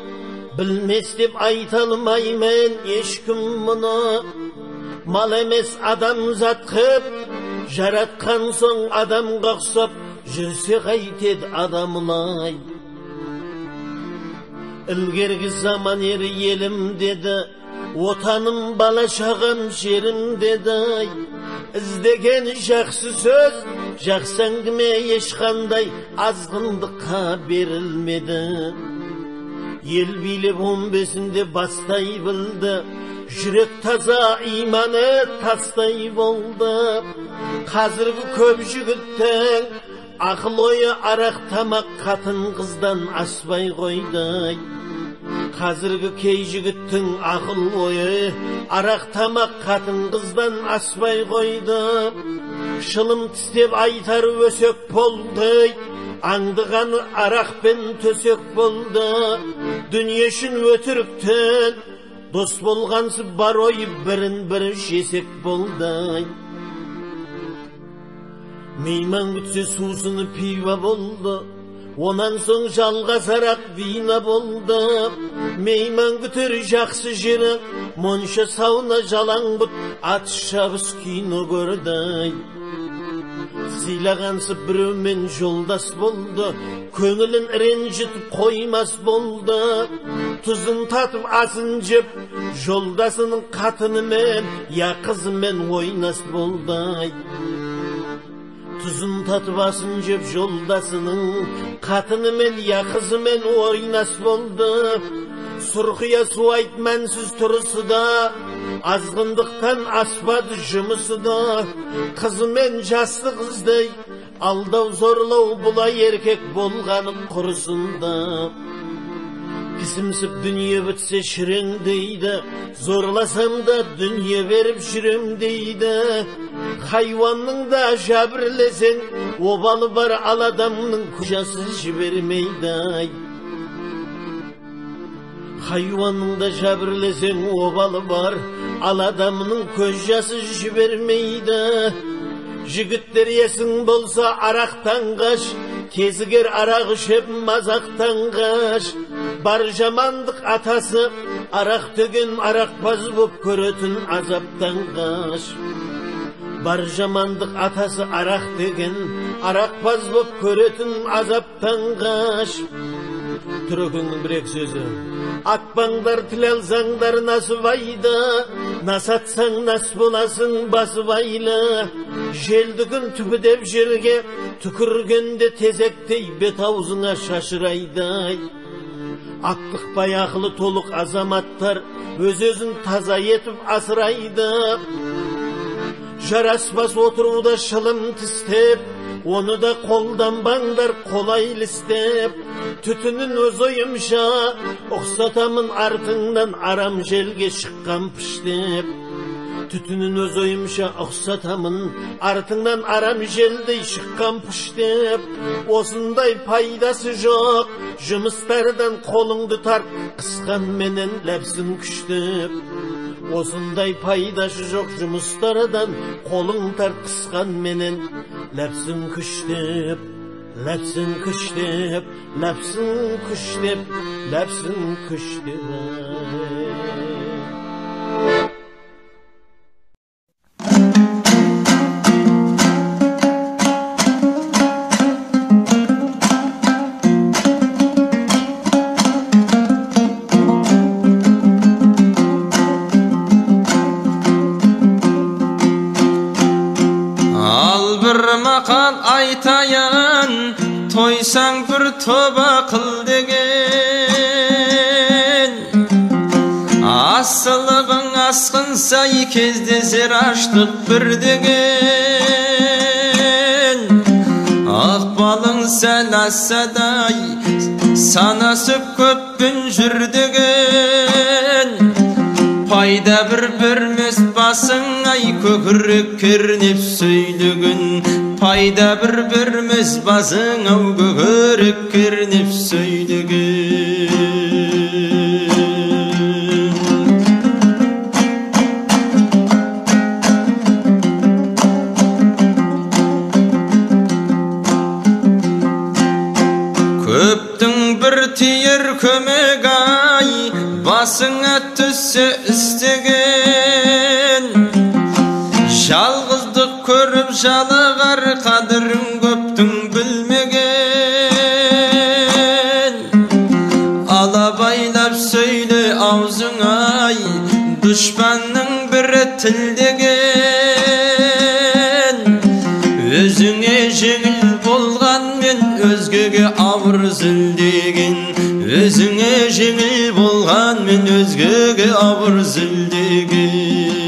bilmez deb aytalmaymen eşkim bunu. Mal emes adam zat qıp, jaratkan soң adam qaqsap, жүрсе qayted adamlay. İlgergi zaman eri yelim dedi, otanım bala şağım şerim dedi. İzdegen жақсы söz, жақсы әңгіме ешқандай азғындыққа берілмеді. Ел билеп 15-інде бастай білді, жүрек таза иманы тастай болды. Қазіргі көп жігіттің ақыл ойы арақ тамақ қатын қыздан аспай қойды. Қазіргі кей жігіттің ақыл ойы арақ тамақ қатын қыздан аспай қойды. Шылым тістеп айтар өсек болды, аңдығаны арақпен төсек болды. Дүние үшін өтіріктен дос болғансы бар ой бірін-бірі жесек болды. Мейман күтсе сусыны пива болды, онан соң жалғасарақ вина болды. Мейман күтер жақсы жері, монша сауна жалаң бұт, ат шабыс кино көрді. Сыйлағансы біреумен жолдас болды, көңілін ренжітіп қоймас болды. Тұзын татып асын жеп, жолдасының қатынымен, я қызымен ойнас болды. Тұзын татып асын жеп, жолдасының қатынымен, я қызымен ойнас болды. Сұрқия су айт мәнсіз тұрысы да, азғындықтан аспады жұмысы да. Қызымен жасты қыздай, алдау зорлау бұлай еркек болғанын құрысында. Кісімсіп дүние бітсе шірен дейді, зорласам да дүние беріп жүрем дейді. Хайуанның да жәбірлесең, обалы бар ал адамның күшасы жібермейді. Хайуанның да жәбірлесең, обалы бар ал адамның көз жасы жібермейді. Жігіттер есің болса арақтан қаш, кезігер арақ ішіп мазақтан қаш. Бар жамандық атасы, арақ төген арақпаз боп көретін азаптан қаш. Бар жамандық атасы, арақ төген арақпаз боп көретін азаптан қаш. Түрекіңнің бір-ек сөзі. Akbanglar tilelzanglar nasıl vayda, nasatsan nasıl bulasın basıp ayla. Jeldігін tüpü dep jerge, tükürgende tezektey bet auzuna şaşırayday. Aklık bayaklı toluk azamatlar, öz-özün taza yetip asırayda. Jaraspas oturuda şılım tistep, onu da koldan bandar kolaylı istep. Tütünün öz oyumşa, oxsatamın artından aram jelge şıkkan piştep. Tütünün öz oyumşa, oxsatamın artından aram jelde şıkkan piştep. Osunday paydası yok, jımıstardan kolundu tart, kıskan menen lepsin küçtep. Osunday paydası yok, jımıstardan kolun tart, kıskan menen lepsin küçtep. Lepsin küçtep, lepsin küçtep, lepsin küçtep. Aytayan toysan bir toba qıl degen. Asılığın asqınsa ikezde zer açtık bir degen. Aqbalın sen assaday sanasıp köpün jür degen. Payda bir-birimiz basın ay kökürük kernip söylügün. Payda bir-birimiz basın av kökürük kernip söylügün. Köptün bir tiyer kömek ay basına tüsse istegen. Жалғыздық көріп жалығар қадырын көптің білмеген. Алабайлап сөйле аузың ай, düşmanның бірі тілдеген. Өзіңе жеңіл болған мен өзгеге ауыр зілдеген. Өзіңе жеңіл болған мен өзгеге ауыр зілдеген.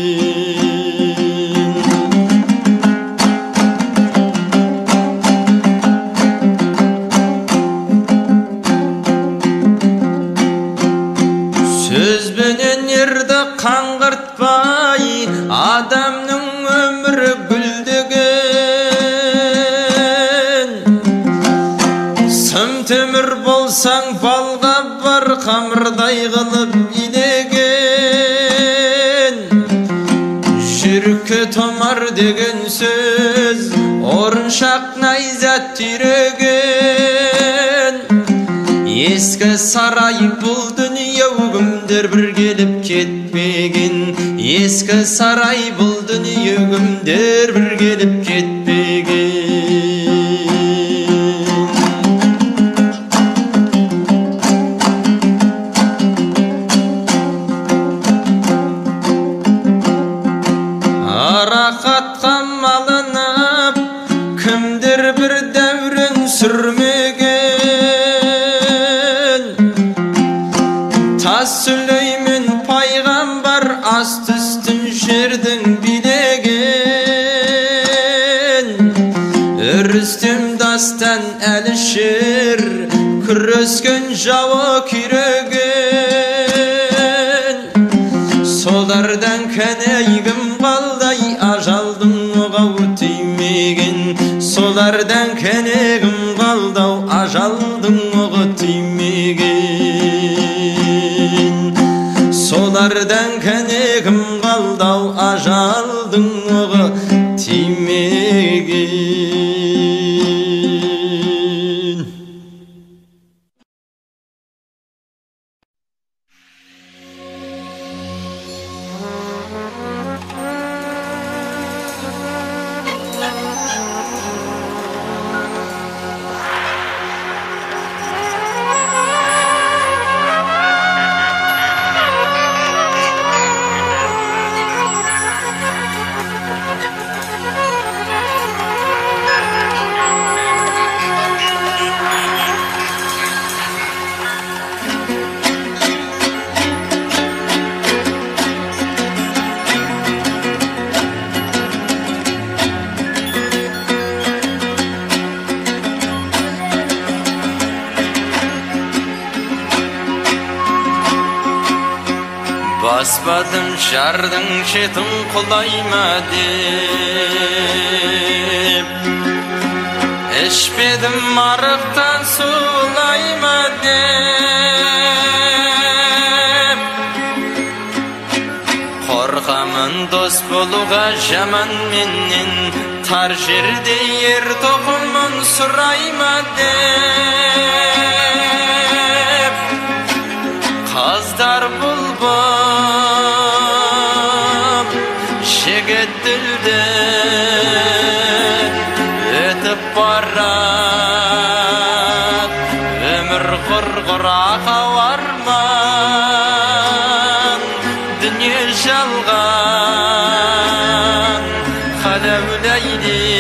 Қаңғыртпай адамның өмірі гүлдеген. Сым темір болсаң балға бар қамырдай қылып илеген. Жүрекке томар деген сөз орыншақ найзат түйреген. Ескі сарай бұл дүние өгімдер бір келіп кетпеген. Ескі сарай бұл дүние өгімдер бір келіп кетпеген. Арақатқа малынып кімдер бір дәурен сүрмеген. Süleyman paygambar ast üstün жердің билеген. Rüstem dastan Әлішер күрескен жауы күйреген. Солардан кәнейгім қалдай ажалдың оғау тимеген. Солардан кәнегім қалдау ажалдың оғы тимеген. Solardan kenegim qaldav ajaldın oğı timegin. Basmadım şardın şetim kulayma dep Eşpedim marıktan sulayma dep Korkamın dost boluğa jaman menin Tar jerde yer tokumun surayma dep Kazdar bulbam şeget dilden ötüp barat ömür qurquraqa varman dünya jalgan xalevleydim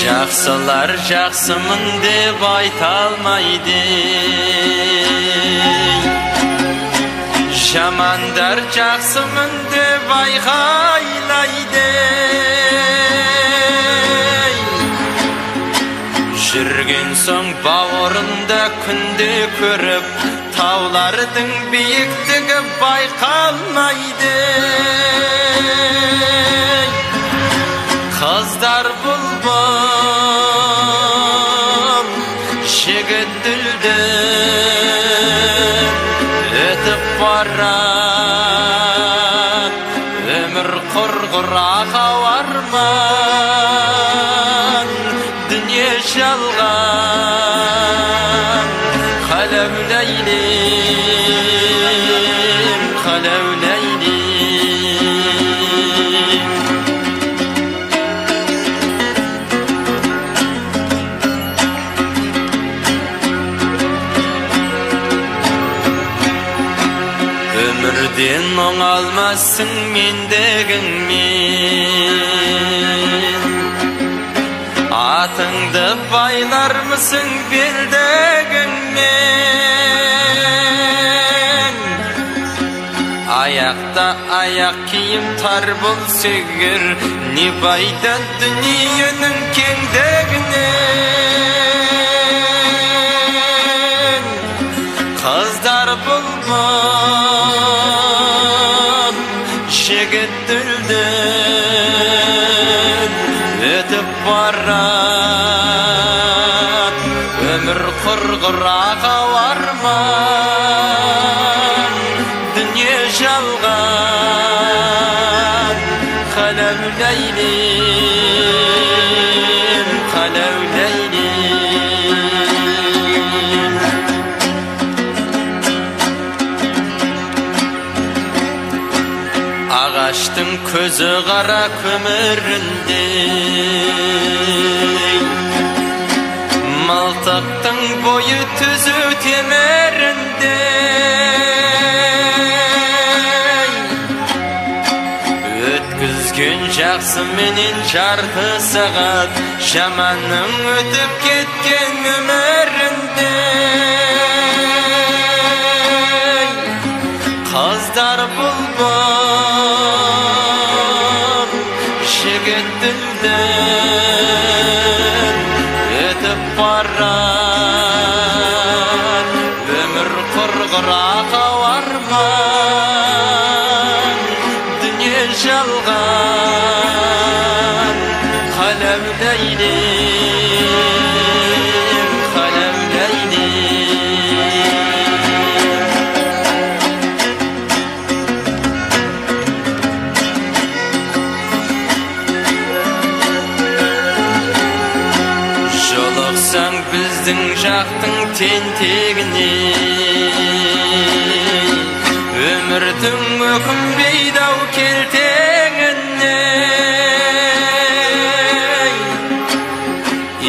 Жақсылар жақсымын деп айта алмайды Жамандар жақсымын деп айғайлайды Жүрген соң бауырында күнде көріп Таулардың биіктігі байқалмайды Kızlar bulbam şeget dilden ötüp barat ömür qurquraqa varman dünya jalgan xalevleydim Ömürden oңalmazsın mendegin Atыңды baylar mısın beldegin Ayakta ayak kiyim tar bolsegir Ne baydan dünyanın kengdegine Kızlar bulmam şeget dilden ötüp barat ömür qurquraqa varman dünya jalgan xalevleydim Ağaçtın közü qara kömüründey Maltaqtın boyu tüzü temerindey Ötküzgün жақсы menen жарты сағат Жаманның ötüp ketken ömüründey Kızlar bulbam şeget dilden ötüp barat ömür qurquraqa varman dünya jalgan xalevleydim Joluqsang bizдің жақтың тентегіне Өмірдің өкінбейді-ау келтегіне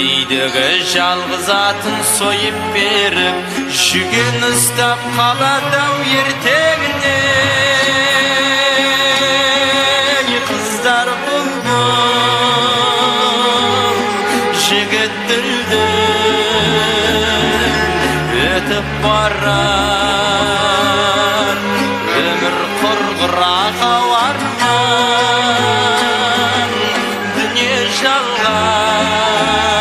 Үйдегі жалғыз атын сойып беріп Жүген ұстап қалады-ау ертегіне Қыздар бұлбұл жігіт dilden ötüp barar ömür qurquraqa varman dünya jalgan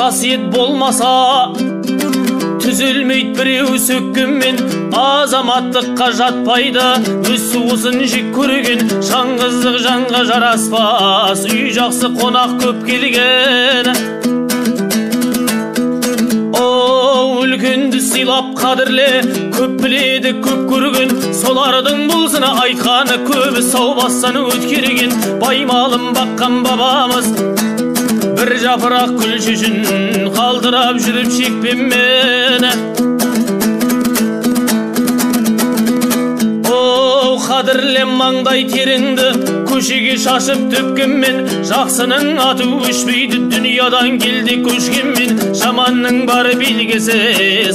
Qasiyet bolmasa түзülmeyt birew sökkünmen azamatlykka жатпайды өз суысын жек көрген шаңғыздық жанға жараспас үй жақсы қонақ көп келген үлкенді сыйлап қадірле көп біледі көп көрген солардың болсына айтқаны көбі сау бастан өткерген баймалым баққан бабамыз bir жапырақ күлші үшін қалтырап жүріп шекпенмен қадірлем маңдай теріңді көшеге шашып төккенмен жақсының аты өшпейді дүниядан келді көшкенмен жаманның бары белгісі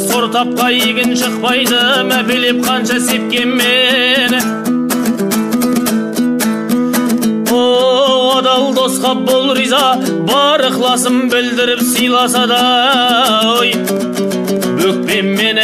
сор тапқа егін шықпайды мәпелеп қанша сепкенмен адал досқа бол риза бар ықласын білдіріп сыйласа да бөкпенмен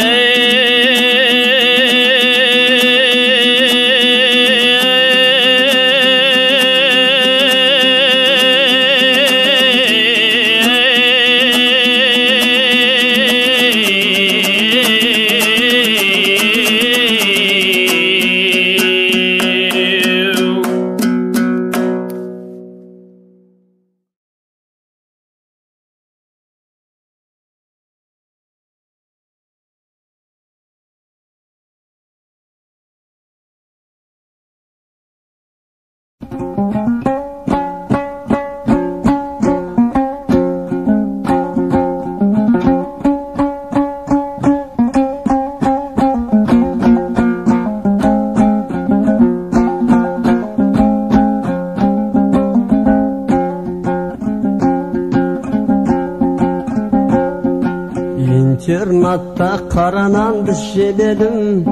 интернатта қара нанды жебедім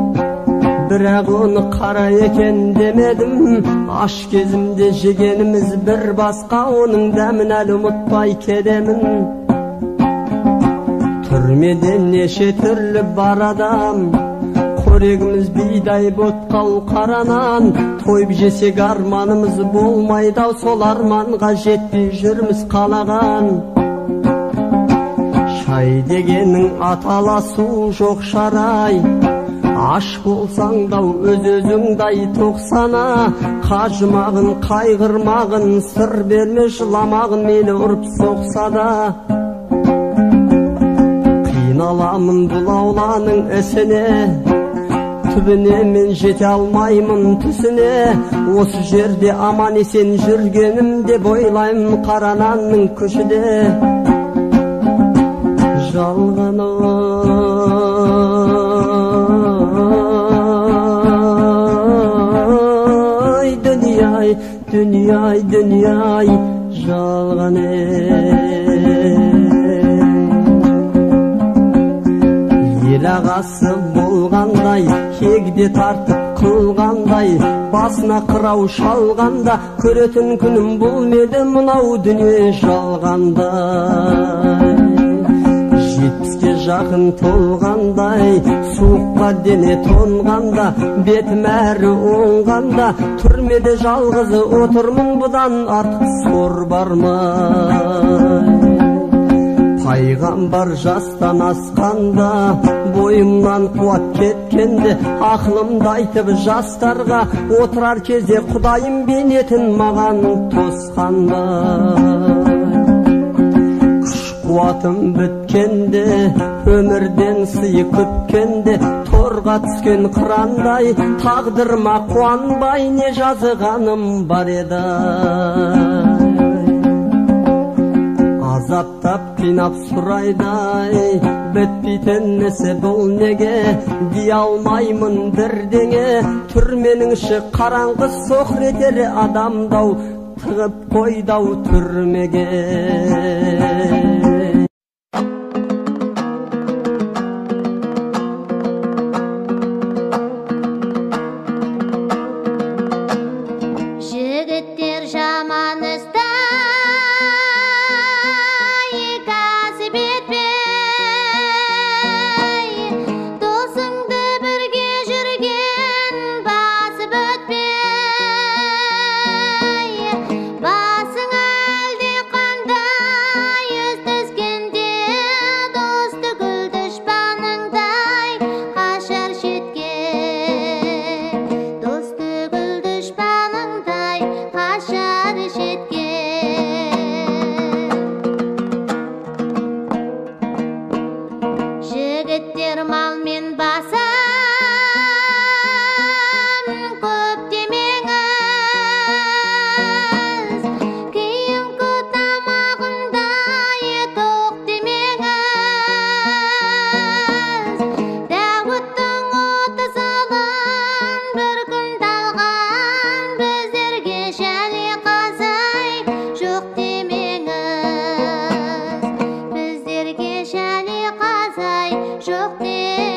бірақ оны қара екен демедім аш кезімде жегеніміз бір басқа оның дәмін әлі ұмытпай келемін түрмеден неше түрлі бар адам қорегіміз бидай ботқал қара нан тойып жесек арманымыз болмайды ау сол арманға жетпей жүрміз қалаған шай дегенің аталасу жоқ шарай аш болсаң да өз-өзіңдай тоқсана қажымағын қайғырмағын сыр берме жыламағын мені ұрып соқса да қиналамын бұл ауланың ісіне түбіне мен жете алмаймын түсіне осы жерде аман есен жүргенімде ойлаймын қара нанның көшіде жалғаны dünyay жалған ел ағасы болғандай кегде тартып қылғандай басына қырау шалғанда көретін күнім бұл меді мынау дүние жалғандай жетпіске жақын толғандай суыққа дене тоңғанда бетім әрі оңғанда түрмеде жалғызы отырмын бұдан артық сор бармай пайғамбар жастан асқанда бойымнан қуат кеткенде ақылымды айтып жастарға отырар кезде құдайым бейнетін маған тосқанда қуатым біткенде өмірден сый күткенде торға түскен қырандай тағдырыма қуанбай не жазғаным бар еді аз Заптап қинап сұрайдай бітпейтіннесі бұл неге дей алмаймын бірдеңе түрменің іші қараңғы соқыр етер адамдау тығып қойдау түрмеге жігіттер жаман істі жігіттер малмен басын көп демеңіз кейінгі тамағындай тоқ демеңіз дәуіттің оты салын бір күн талған біздерге және қазай жоқ демеңіз біздерге және қазай жоқ демеңіз